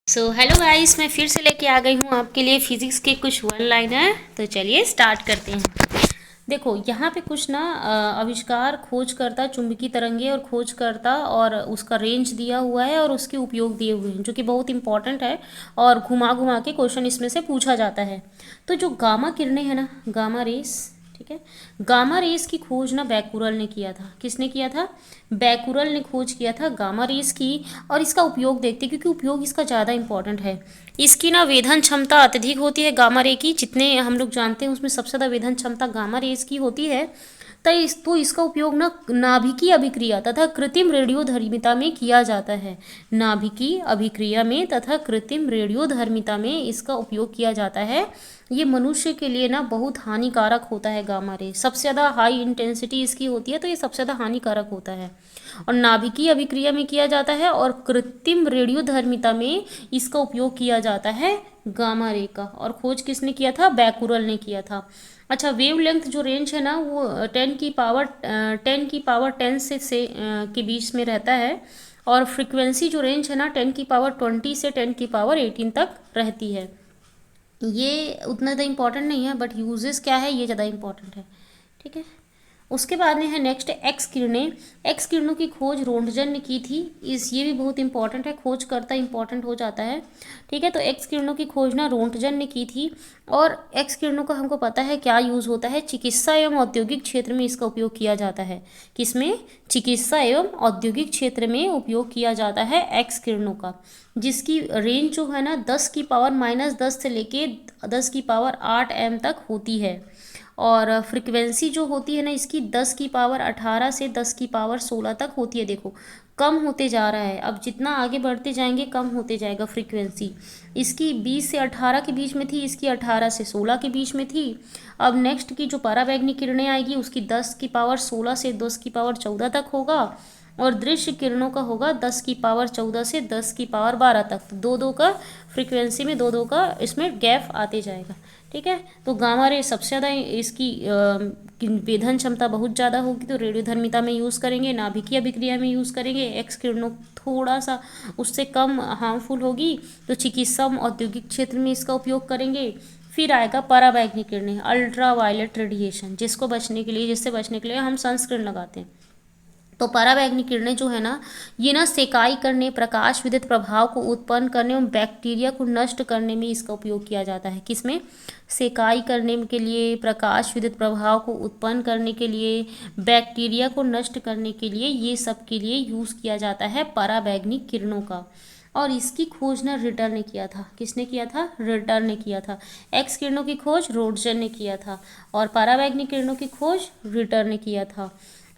Hello guys, मैं फिर से लेके आ गई हूँ आपके लिए फिजिक्स के कुछ वन लाइनर। तो चलिए स्टार्ट करते हैं। देखो यहाँ पे कुछ ना आविष्कार, खोजकर्ता, चुंबकीय तरंगे और खोजकर्ता और उसका रेंज दिया हुआ है और उसके उपयोग दिए हुए हैं, जो कि बहुत इंपॉर्टेंट है। और घुमा घुमा के क्वेश्चन इसमें से पूछा जाता है। तो जो गामा किरणें हैं ना, गामा रेस, ठीक है। गामा रेस की खोज ना बैकुरल ने किया था। किसने किया था? बैकुरल ने खोज किया था गामा रेस की। और इसका उपयोग देखते हैं, क्योंकि उपयोग इसका ज़्यादा इंपॉर्टेंट है। इसकी ना वेधन क्षमता अत्यधिक होती है गामा रे की। जितने हम लोग जानते हैं उसमें सबसे ज़्यादा वेधन क्षमता गामा रेस की होती है। तो इसका उपयोग ना नाभिकीय अभिक्रिया तथा कृत्रिम रेडियोधर्मिता में किया जाता है। नाभिकीय अभिक्रिया में तथा कृत्रिम रेडियोधर्मिता में इसका उपयोग किया जाता है। ये मनुष्य के लिए ना बहुत हानिकारक होता है गामा रे। सबसे ज़्यादा हाई इंटेंसिटी इसकी होती है, तो ये सबसे ज़्यादा हानिकारक होता है। और नाभिकीय अभिक्रिया में किया जाता है और कृत्रिम रेडियोधर्मिता में इसका उपयोग किया जाता है गामा रे का। और खोज किसने किया था? बैकुरल ने किया था। अच्छा, वेवलेंथ जो रेंज है ना, वो 10 के बीच में रहता है। और फ्रीक्वेंसी जो रेंज है ना, 10 से 10 तक रहती है। ये उतना ज़्यादा इंपॉर्टेंट नहीं है, बट यूजेस क्या है ये ज़्यादा इंपॉर्टेंट है। ठीक है। उसके बाद में है नेक्स्ट एक्स किरणें। एक्स किरणों की खोज रोंटगन ने की थी। ये भी बहुत इंपॉर्टेंट है, खोज करता इंपॉर्टेंट हो जाता है। ठीक है। तो एक्स किरणों की खोज ना रोंटगन ने की थी। और एक्स किरणों का हमको पता है क्या यूज़ होता है। चिकित्सा एवं औद्योगिक क्षेत्र में इसका उपयोग किया जाता है। किसमें? चिकित्सा एवं औद्योगिक क्षेत्र में उपयोग किया जाता है एक्स किरणों का। जिसकी रेंज जो है ना 10⁻⁻10 से लेके 10⁸ तक होती है। और फ्रिक्वेंसी जो होती है ना इसकी 10⁻18 से 10⁻16 तक होती है। देखो कम होते जा रहा है, अब जितना आगे बढ़ते जाएंगे कम होते जाएगा फ्रीक्वेंसी। इसकी 20 से 18 के बीच में थी, इसकी 18 से 16 के बीच में थी। अब नेक्स्ट की जो पराबैंगनी किरणें आएगी उसकी 10⁻16 से 10⁻14 तक होगा। और दृश्य किरणों का होगा 10⁻14 से 10⁻12 तक। तो दो दो का फ्रीक्वेंसी में दो दो का इसमें गैप आते जाएगा। ठीक है। तो गामा रे सबसे ज़्यादा इसकी वेधन क्षमता बहुत ज़्यादा होगी, तो रेडियोधर्मिता में यूज़ करेंगे, नाभिकीय अभिक्रिया में यूज़ करेंगे। एक्स किरणों थोड़ा सा उससे कम हार्मफुल होगी, तो चिकित्सा औद्योगिक क्षेत्र में इसका उपयोग करेंगे। फिर आएगा पराबैंगनी किरणें, अल्ट्रा वायलेट रेडिएशन, जिससे बचने के लिए हम सनस्क्रीन लगाते हैं। तो पराबैंगनी किरणें जो है ना, ये ना सेकाई करने, प्रकाश विद्युत प्रभाव को उत्पन्न करने और बैक्टीरिया को नष्ट करने में इसका उपयोग किया जाता है। किसमें? सेकाई करने के लिए, प्रकाश विद्युत प्रभाव को उत्पन्न करने के लिए, बैक्टीरिया को नष्ट करने के लिए, ये सब के लिए यूज़ किया जाता है पराबैंगनी किरणों का। और इसकी खोज ना रिटर ने किया था। किसने किया था? रिटर ने किया था। एक्स किरणों की खोज रोटजन ने किया था और पराबैंगनी किरणों की खोज रिटर ने किया था।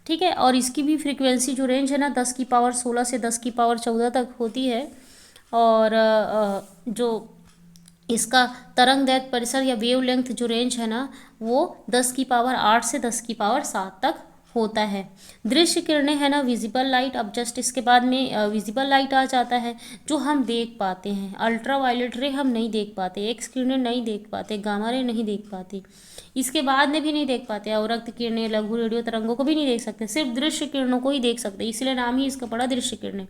ठीक है। और इसकी भी फ्रीक्वेंसी जो रेंज है ना 10⁻16 से 10⁻14 तक होती है। और जो इसका तरंग दैर्ध्य परिसर या वेव लेंथ जो रेंज है ना, वो 10⁸ से 10⁸ तक होता है। दृश्य किरणें है ना, विजिबल लाइट। अब जस्ट इसके बाद में विजिबल लाइट आ जाता है, जो हम देख पाते हैं। अल्ट्रा वायलेट रे हम नहीं देख पाते, एक्स किरणें नहीं देख पाते, गामा रे नहीं देख पाते, इसके बाद में भी नहीं देख पाते। अवरक्त किरणें, लघु रेडियो तरंगों को भी नहीं देख सकते, सिर्फ दृश्य किरणों को ही देख सकते, इसलिए नाम ही इसका पड़ा दृश्य किरणें।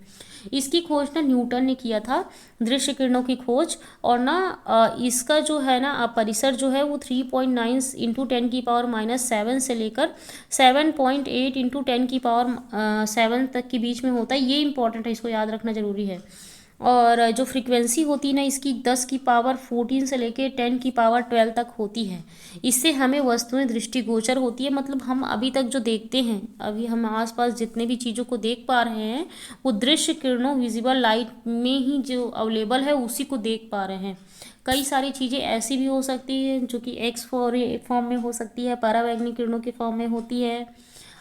इसकी खोज ना न्यूटन ने किया था, दृश्य किरणों की खोज। और ना इसका जो है ना परिसर जो है वो 3.9 इंटू 10⁻⁻7 से लेकर 7.8 इंटू 10⁻7 तक के बीच में होता है। ये इंपॉर्टेंट है, इसको याद रखना जरूरी है। और जो फ्रीक्वेंसी होती है ना इसकी 10⁻14 से लेके 10⁻12 तक होती है। इससे हमें वस्तुएं दृष्टिगोचर होती है, मतलब हम अभी तक जो देखते हैं, अभी हम आसपास जितने भी चीज़ों को देख पा रहे हैं, वो दृश्य किरणों, विजिबल लाइट में ही जो अवेलेबल है उसी को देख पा रहे हैं। कई सारी चीज़ें ऐसी भी हो सकती है जो कि एक्स फॉर्म में हो सकती है, पराबैंगनी किरणों के फॉर्म में होती है,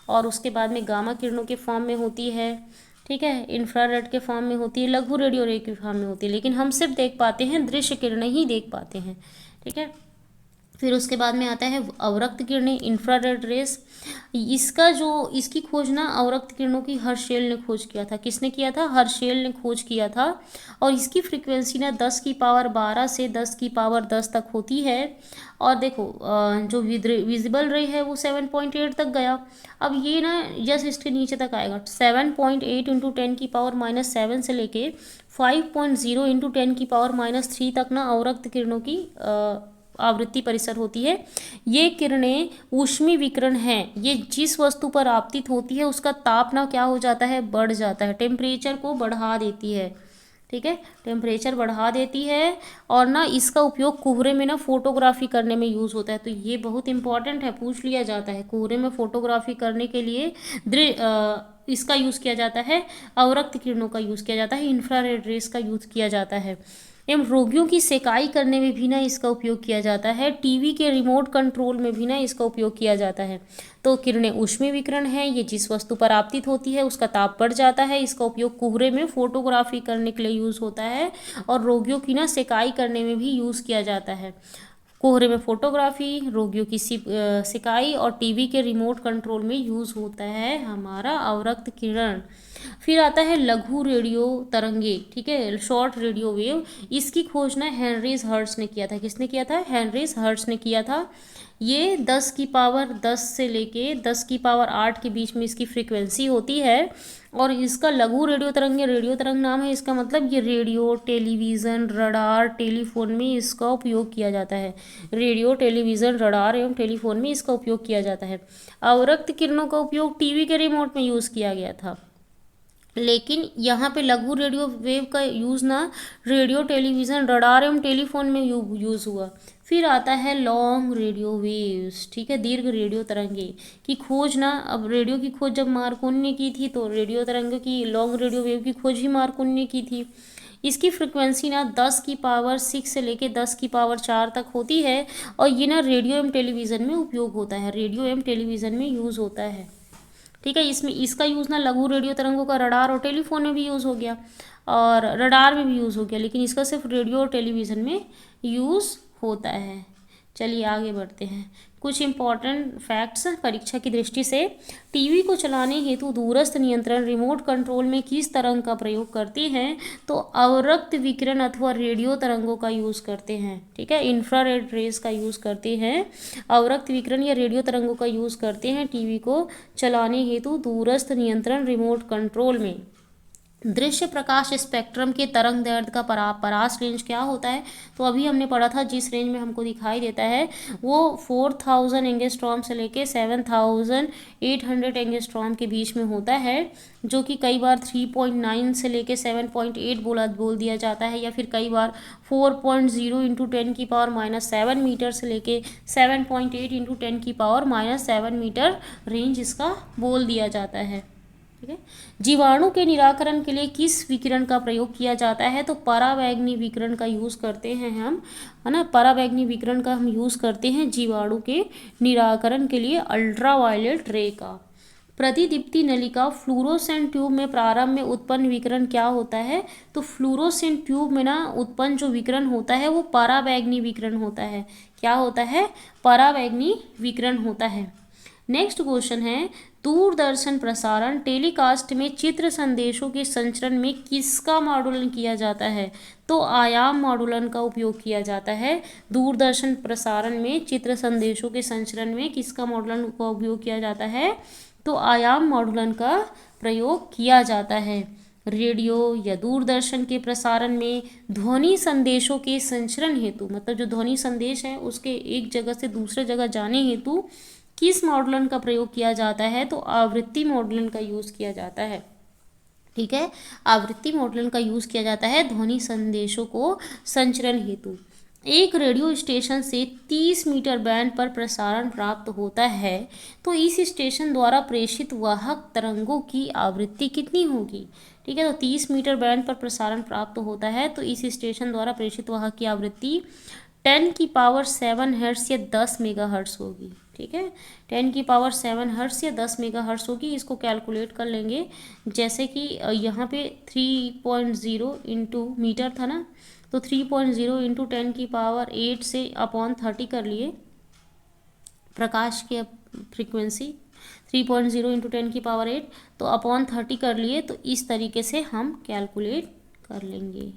और उसके बाद में गामा किरणों के फॉर्म में होती है। ठीक है। इंफ्रारेड के फॉर्म में होती है, लघु रेडियो रे के फॉर्म में होती है, लेकिन हम सिर्फ देख पाते हैं, दृश्य किरणें ही देख पाते हैं। ठीक है। फिर उसके बाद में आता है अवरक्त किरणें, इंफ्रारेड रेस। इसकी खोज ना अवरक्त किरणों की हर्शेल ने खोज किया था। किसने किया था? हर्शेल ने खोज किया था। और इसकी फ्रीक्वेंसी ना 10 की पावर 12 से 10 की पावर 10 तक होती है। और देखो जो विजिबल रे है वो 7.8 तक गया। अब ये ना जस्ट इसके नीचे तक आएगा। 7.8 इंटू 10 की पावर -7 से लेके 5.0 इंटू 10 की पावर -3 तक ना अवरक्त किरणों की आवृत्ति परिसर होती है। ये किरणें ऊष्मी विकिरण हैं। ये जिस वस्तु पर आपतित होती है उसका ताप ना क्या हो जाता है? बढ़ जाता है। टेम्परेचर को बढ़ा देती है। ठीक है, टेम्परेचर बढ़ा देती है। और ना इसका उपयोग कोहरे में ना फोटोग्राफी करने में यूज़ होता है। तो ये बहुत इंपॉर्टेंट है, पूछ लिया जाता है। कोहरे में फोटोग्राफी करने के लिए इसका यूज़ किया जाता है, अवरक्त किरणों का यूज़ किया जाता है, इंफ्रारेड रेस का यूज़ किया जाता है। एवं रोगियों की सेकाई करने में भी ना इसका उपयोग किया जाता है। टीवी के रिमोट कंट्रोल में भी ना इसका उपयोग किया जाता है। तो किरणें ऊष्मीय विकिरण है। ये जिस वस्तु पर आपतित होती है उसका ताप बढ़ जाता है। इसका उपयोग कोहरे में फोटोग्राफी करने के लिए यूज़ होता है। और रोगियों की ना सेकाई करने में भी यूज़ किया जाता है। कोहरे में फोटोग्राफी, रोगियों की सिकाई और टीवी के रिमोट कंट्रोल में यूज़ होता है हमारा अवरक्त किरण। फिर आता है लघु रेडियो तरंगे। ठीक है, शॉर्ट रेडियो वेव। इसकी खोज ना हेनरीज हर्ट्ज ने किया था। किसने किया था? हेनरीज हर्ट्ज ने किया था। ये 10 की पावर 10 से लेके 10 की पावर 8 के बीच में इसकी फ्रीक्वेंसी होती है। और इसका लघु रेडियो तरंग नाम है इसका, मतलब ये रेडियो, टेलीविज़न, रडार, टेलीफोन में इसका उपयोग किया जाता है। रेडियो, टेलीविज़न, रडार एवं टेलीफोन में इसका उपयोग किया जाता है। अवरक्त किरणों का उपयोग टीवी के रिमोट में यूज़ किया गया था। लेकिन यहाँ पे लघु रेडियो वेव का यूज़ ना रेडियो, टेलीविज़न, रडार एवं टेलीफोन में यूज़ हुआ। फिर आता है लॉन्ग रेडियो वेव्स। ठीक है, दीर्घ रेडियो तरंगे की खोज ना, अब रेडियो की खोज जब मार्कोनी ने की थी तो रेडियो तरंग की, लॉन्ग रेडियो वेव की खोज ही मार्कोनी ने की थी। इसकी फ्रिक्वेंसी ना 10 की पावर 6 से लेके 10 की पावर 4 तक होती है। और ये ना रेडियो एवं टेलीविज़न में उपयोग होता है। रेडियो एवं टेलीविज़न में यूज़ होता है। ठीक है, इसमें इसका यूज़ ना लघु रेडियो तरंगों का रडार और टेलीफोन में भी यूज़ हो गया और रडार में भी यूज़ हो गया, लेकिन इसका सिर्फ रेडियो और टेलीविज़न में यूज़ होता है। चलिए आगे बढ़ते हैं। कुछ इम्पॉर्टेंट फैक्ट्स परीक्षा की दृष्टि से। टीवी को चलाने हेतु दूरस्थ नियंत्रण रिमोट कंट्रोल में किस तरंग का प्रयोग करते हैं? तो अवरक्त विकिरण अथवा रेडियो तरंगों का यूज़ करते हैं। ठीक है, इंफ्रारेड रेस का यूज़ करते हैं। अवरक्त विकिरण या रेडियो तरंगों का यूज़ करते हैं टीवी को चलाने हेतु दूरस्थ नियंत्रण रिमोट कंट्रोल में। दृश्य प्रकाश स्पेक्ट्रम के तरंग दैर्ध्य का परास रेंज क्या होता है? तो अभी हमने पढ़ा था, जिस रेंज में हमको दिखाई देता है वो 4000 एंगस्ट्रॉम से लेके 7800 एंगस्ट्रॉम के बीच में होता है, जो कि कई बार 3.9 से लेके 7.8 बोल दिया जाता है, या फिर कई बार 4.0 इंटू 10 की पावर -7 मीटर से लेके 7.8 इंटू 10 की पावर -7 मीटर रेंज इसका बोल दिया जाता है। ठीक है, जीवाणु के निराकरण के लिए किस विकिरण का प्रयोग किया जाता है? तो पराबैंगनी विकिरण का यूज़ करते हैं हम, है ना। पराबैंगनी विकिरण का हम यूज़ करते हैं जीवाणु के निराकरण के लिए अल्ट्रावायलेट रे का। प्रतिदीप्ति नलिका फ्लूरोसेंट ट्यूब में प्रारंभ में उत्पन्न विकिरण क्या होता है? तो फ्लूरोसेंट ट्यूब में ना उत्पन्न जो विकिरण होता है वो पराबैंगनी विकिरण होता है। क्या होता है? पराबैंगनी विकिरण होता है। नेक्स्ट क्वेश्चन है, दूरदर्शन प्रसारण टेलीकास्ट में चित्र संदेशों के संचरण में किसका मॉड्यूलन किया जाता है? तो आयाम मॉड्यूलन का उपयोग किया जाता है। दूरदर्शन प्रसारण में चित्र संदेशों के संचरण में किसका मॉड्यूलन का उपयोग किया जाता है? तो आयाम मॉड्यूलन का प्रयोग किया जाता है। रेडियो या दूरदर्शन के प्रसारण में ध्वनि संदेशों के संचरण हेतु, मतलब जो ध्वनि संदेश है उसके एक जगह से दूसरे जगह जाने हेतु किस मॉड्यूलन का प्रयोग किया जाता है? तो आवृत्ति मॉड्यूलन का यूज़ किया जाता है। ठीक है, आवृत्ति मॉड्यूलन का यूज़ किया जाता है ध्वनि संदेशों को संचरण हेतु। एक रेडियो स्टेशन से 30 मीटर बैंड पर प्रसारण प्राप्त होता है, तो इस स्टेशन द्वारा प्रेषित वाहक तरंगों की आवृत्ति कितनी होगी? ठीक है, तो 30 मीटर बैंड पर प्रसारण प्राप्त होता है, तो इस स्टेशन द्वारा प्रेषित वाहक की आवृत्ति 10 की पावर 7 हर्ट्ज या 10 मेगा हर्ट्ज होगी। ठीक है, 10 की पावर 7 हर्ट्ज या 10 मेगा हर्ट्ज होगी। इसको कैलकुलेट कर लेंगे, जैसे कि यहाँ पे 3.0 इंटू मीटर था ना, तो 3.0 इंटू 10 की पावर 8 से अपॉन 30 कर लिए, प्रकाश की फ्रीक्वेंसी 3.0 इंटू 10⁸ तो अपॉन 30 कर लिए, तो इस तरीके से हम कैलकुलेट कर लेंगे।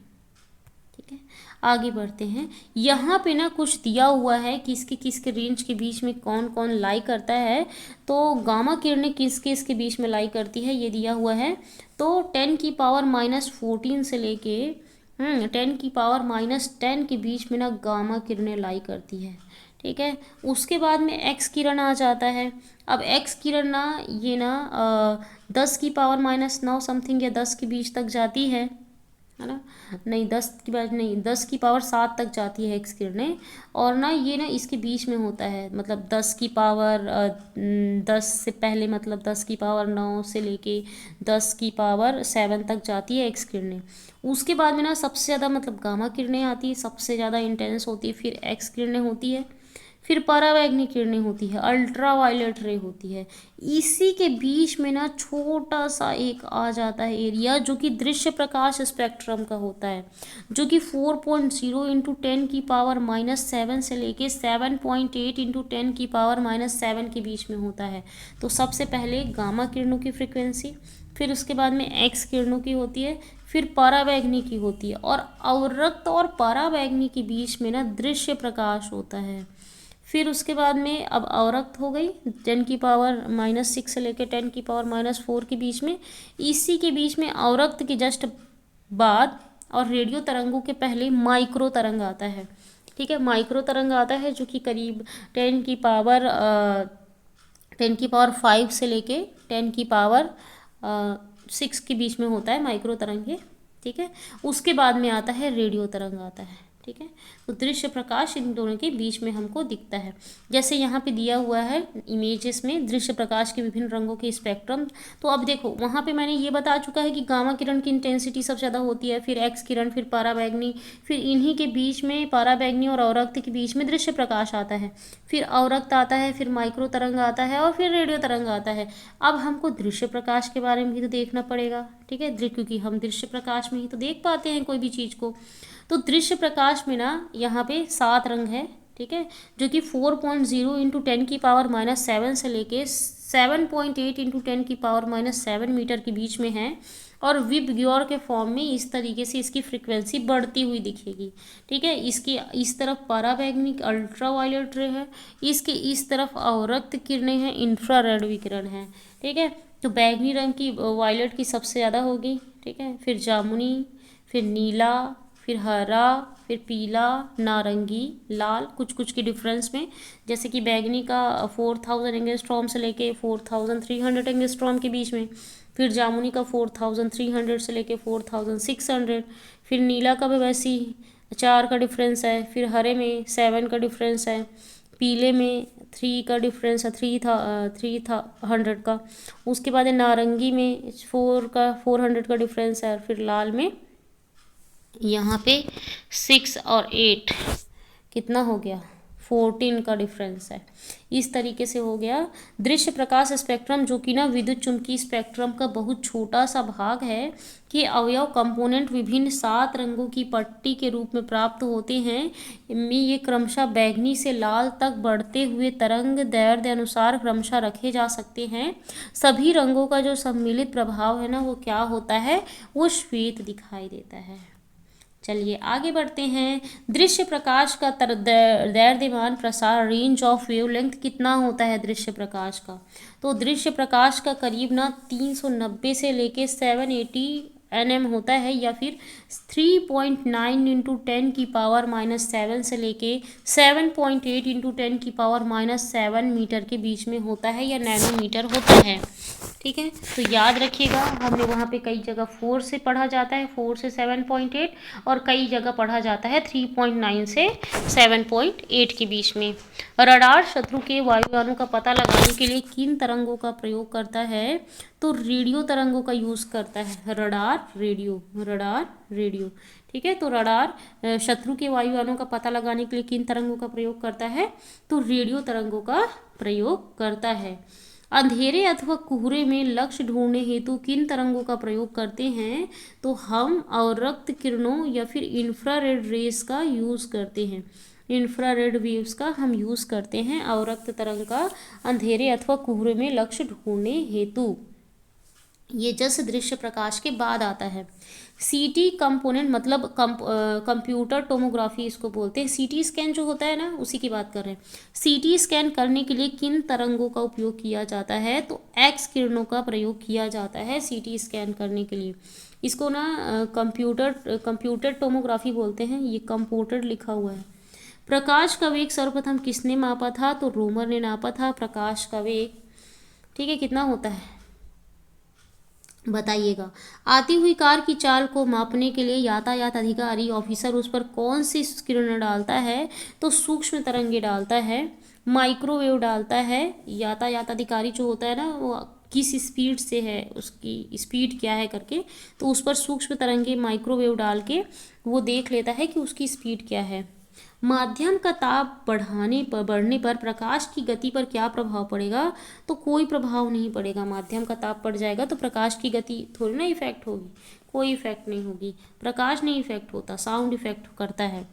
ठीक है, आगे बढ़ते हैं। यहाँ पे ना कुछ दिया हुआ है किसके किसके रेंज के बीच में कौन कौन लाई करता है। तो गामा किरणें किस किस के बीच में लाई करती है ये दिया हुआ है। तो 10⁻⁻14 से लेके 10⁻10 के बीच में ना गामा किरणें लाई करती है। ठीक है, उसके बाद में एक्स किरण आ जाता है। अब एक्स किरण ना ये ना 10⁻⁻9 समथिंग या 10 के बीच तक जाती है ना, नहीं 10 की बात नहीं, 10⁻7 तक जाती है एक्स किरणें। और ना ये ना इसके बीच में होता है, मतलब 10 से पहले, मतलब 10⁻9 से लेके 10⁻7 तक जाती है एक्स किरणें। उसके बाद में ना सबसे ज़्यादा मतलब गामा किरणें आती है, सबसे ज़्यादा इंटेंस होती है, फिर एक्स किरणें होती है, फिर परावैंगनी किरणें होती है, अल्ट्रा वायलेट रे होती है। इसी के बीच में ना छोटा सा एक आ जाता है एरिया जो कि दृश्य प्रकाश स्पेक्ट्रम का होता है, जो कि 4.0 इंटू 10⁻⁻7 से लेके 7.8 इंटू 10⁻⁻7 के बीच में होता है। तो सबसे पहले गामा किरणों की फ्रिक्वेंसी, फिर उसके बाद में एक्स किरणों की होती है, फिर परावैंगनी की होती है, और अवरक्त और परावैंगनी के बीच में ना दृश्य प्रकाश होता है। फिर उसके बाद में अब अवरक्त हो गई 10⁻⁻6 से लेकर 10⁻⁻4 के बीच में। इसी के बीच में अवरक्त के जस्ट बाद और रेडियो तरंगों के पहले माइक्रो तरंग आता है। ठीक है, माइक्रो तरंग आता है जो कि करीब 10⁻5 से लेके 10⁻6 के बीच में होता है माइक्रो तरंगे। ठीक है, उसके बाद में आता है रेडियो तरंग आता है। ठीक है, तो दृश्य प्रकाश इन दोनों के बीच में हमको दिखता है। जैसे यहाँ पे दिया हुआ है इमेजेस में दृश्य प्रकाश के विभिन्न रंगों के स्पेक्ट्रम। तो अब देखो वहाँ पे मैंने ये बता चुका है कि गामा किरण की इंटेंसिटी सबसे ज़्यादा होती है, फिर एक्स किरण, फिर परावैंगनी, फिर इन्हीं के बीच में परावैंगनी और अवरक्त के बीच में दृश्य प्रकाश आता है, फिर अवरक्त आता है, फिर माइक्रो तरंग आता है और फिर रेडियो तरंग आता है। अब हमको दृश्य प्रकाश के बारे में भी तो देखना पड़ेगा। ठीक है, क्योंकि हम दृश्य प्रकाश में ही तो देख पाते हैं कोई भी चीज़ को। तो दृश्य प्रकाश में ना यहाँ पे 7 रंग है। ठीक है, जो कि 4.0 इंटू 10⁻⁻7 से लेके 7.8 इंटू 10⁻⁻7 मीटर के बीच में है, और विबग्योर के फॉर्म में इस तरीके से इसकी फ्रिक्वेंसी बढ़ती हुई दिखेगी। ठीक है, इसकी इस तरफ परावैंगनी अल्ट्रा वायलेट रे है, इसके इस तरफ अवरक्त किरणें हैं, इंफ्रारेड विकिरण है। ठीक है, तो बैगनी रंग की वायलेट की सबसे ज़्यादा होगी। ठीक है, फिर जामुनी, फिर नीला, फिर हरा, फिर पीला, नारंगी, लाल, कुछ कुछ के डिफरेंस में। जैसे कि बैगनी का 4000 एंगस्ट्रॉम से लेके 4300 एंगस्ट्रॉम के बीच में, फिर जामुनी का 4300 से लेके 4600, फिर नीला का भी वैसे ही 4 का डिफरेंस है, फिर हरे में 7 का डिफरेंस है, पीले में 3 का डिफरेंस है, 300 का। उसके बाद नारंगी में 400 का डिफरेंस है, और फिर लाल में यहाँ पे 6 और 8 कितना हो गया 14 का डिफरेंस है। इस तरीके से हो गया दृश्य प्रकाश स्पेक्ट्रम, जो कि ना विद्युत चुम्बकीय स्पेक्ट्रम का बहुत छोटा सा भाग है कि अवयव कंपोनेंट विभिन्न 7 रंगों की पट्टी के रूप में प्राप्त होते हैं। इनमें ये क्रमशः बैगनी से लाल तक बढ़ते हुए तरंग दैर्ध्य अनुसार क्रमशः रखे जा सकते हैं। सभी रंगों का जो सम्मिलित प्रभाव है ना वो क्या होता है, वो श्वेत दिखाई देता है। चलिए आगे बढ़ते हैं। दृश्य प्रकाश का दैर्ध्यमान प्रसार रेंज ऑफ वेवलेंथ कितना होता है दृश्य प्रकाश का। तो दृश्य प्रकाश का करीब ना 390 से लेके 780 nm होता है, या फिर 3.9 इंटू 10⁻⁻7 से लेके 7.8 इंटू 10⁻⁻7 मीटर के बीच में होता है, या नैनोमीटर होता है। ठीक है, तो याद रखिएगा हमने वहाँ पे कई जगह 4 से पढ़ा जाता है, 4 से 7.8, और कई जगह पढ़ा जाता है 3.9 से 7.8 के बीच में। रडार शत्रु के वायुयानों का पता लगाने के लिए किन तरंगों का प्रयोग करता है। तो रेडियो तरंगों का यूज़ करता है। Radar radio. ठीक है, तो रडार शत्रु के वायुयानों का पता लगाने के लिए किन तरंगों का प्रयोग करता है, तो रेडियो तरंगों का प्रयोग करता है। अंधेरे अथवा कोहरे में लक्ष्य ढूंढने हेतु किन तरंगों का प्रयोग करते हैं, तो हम अवरक्त किरणों या फिर इंफ्रारेड रेस का यूज़ करते हैं। इंफ्रारेड वेव्स का हम यूज़ करते हैं अवरक्त तरंग का अंधेरे अथवा कोहरे में लक्ष्य ढूंढने हेतु। ये जैसे दृश्य प्रकाश के बाद आता है। सीटी कंपोनेंट मतलब कंप्यूटर टोमोग्राफी इसको बोलते हैं। सीटी स्कैन जो होता है ना, उसी की बात कर रहे हैं। सीटी स्कैन करने के लिए किन तरंगों का उपयोग किया जाता है? तो एक्स किरणों का प्रयोग किया जाता है सीटी स्कैन करने के लिए। इसको ना कंप्यूटर टोमोग्राफी बोलते हैं। ये कंप्यूटर लिखा हुआ है। प्रकाश का वेग सर्वप्रथम किसने मापा था? तो रोमर ने नापा था प्रकाश का वेग। ठीक है, कितना होता है बताइएगा। आती हुई कार की चाल को मापने के लिए यातायात अधिकारी ऑफिसर उस पर कौन सी किरण डालता है? तो सूक्ष्म तरंगे डालता है, माइक्रोवेव डालता है। यातायात अधिकारी जो होता है ना, वो किस स्पीड से है, उसकी स्पीड क्या है करके, तो उस पर सूक्ष्म तरंगे माइक्रोवेव डाल के वो देख लेता है कि उसकी स्पीड क्या है। माध्यम का ताप बढ़ने पर प्रकाश की गति पर क्या प्रभाव पड़ेगा? तो कोई प्रभाव नहीं पड़ेगा। माध्यम का ताप बढ़ जाएगा तो प्रकाश की गति थोड़ी ना इफेक्ट होगी, कोई इफेक्ट नहीं होगी। प्रकाश नहीं इफेक्ट होता, साउंड इफेक्ट करता है।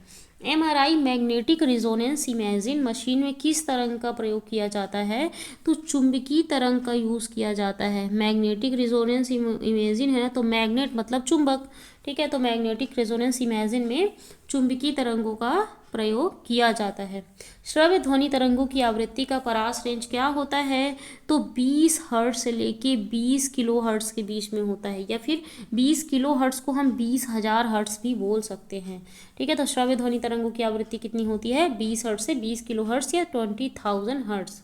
MRI magnetic resonance imaging machine में किस तरंग का प्रयोग किया जाता है? तो चुंबकीय तरंग का यूज़ किया जाता है। मैग्नेटिक रिजोनेंस इमेजिंग है ना, तो मैग्नेट मतलब चुंबक। ठीक है, तो मैग्नेटिक रेजोनेंस इमेजिन में चुंबकीय तरंगों का प्रयोग किया जाता है। श्रव्य ध्वनि तरंगों की आवृत्ति का परास रेंज क्या होता है? तो 20 हर्ट्ज से लेके 20 किलो हर्ट्ज के बीच में होता है, या फिर 20 किलो हर्ट्ज को हम 20,000 हर्ट्ज भी बोल सकते हैं। ठीक है, तो श्रव्य ध्वनि तरंगों की आवृत्ति कितनी होती है? 20 हर्ट्ज से 20 किलो हर्ट्ज या 20,000 हर्ट्ज।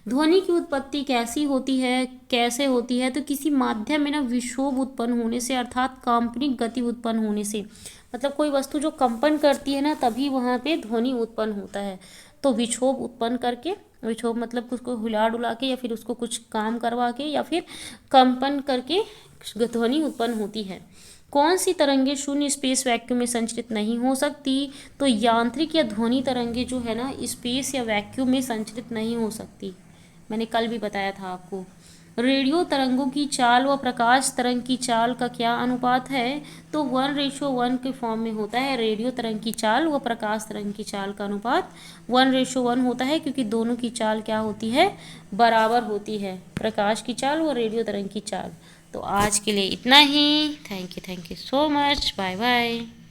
ध्वनि की उत्पत्ति कैसे होती है? तो किसी माध्यम में ना विक्षोभ उत्पन्न होने से, अर्थात काल्पनिक गति उत्पन्न होने से। मतलब कोई वस्तु जो कंपन करती है ना, तभी वहाँ पे ध्वनि उत्पन्न होता है। तो विक्षोभ उत्पन्न करके, विक्षोभ मतलब उसको हिला डुला के या फिर उसको कुछ काम करवा के या फिर कंपन करके ध्वनि उत्पन्न होती है। कौन सी तरंगे शून्य स्पेस वैक्यूम में संचरित नहीं हो सकती? तो यांत्रिक या ध्वनि तरंगे जो है ना, स्पेस या वैक्यूम में संचरित नहीं हो सकती। मैंने कल भी बताया था आपको। रेडियो तरंगों की चाल व प्रकाश तरंग की चाल का क्या अनुपात है? तो 1:1 के फॉर्म में होता है। रेडियो तरंग की चाल व प्रकाश तरंग की चाल का अनुपात 1:1 होता है, क्योंकि दोनों की चाल क्या होती है? बराबर होती है, प्रकाश की चाल व रेडियो तरंग की चाल। तो आज के लिए इतना ही। Thank you so much. Bye bye.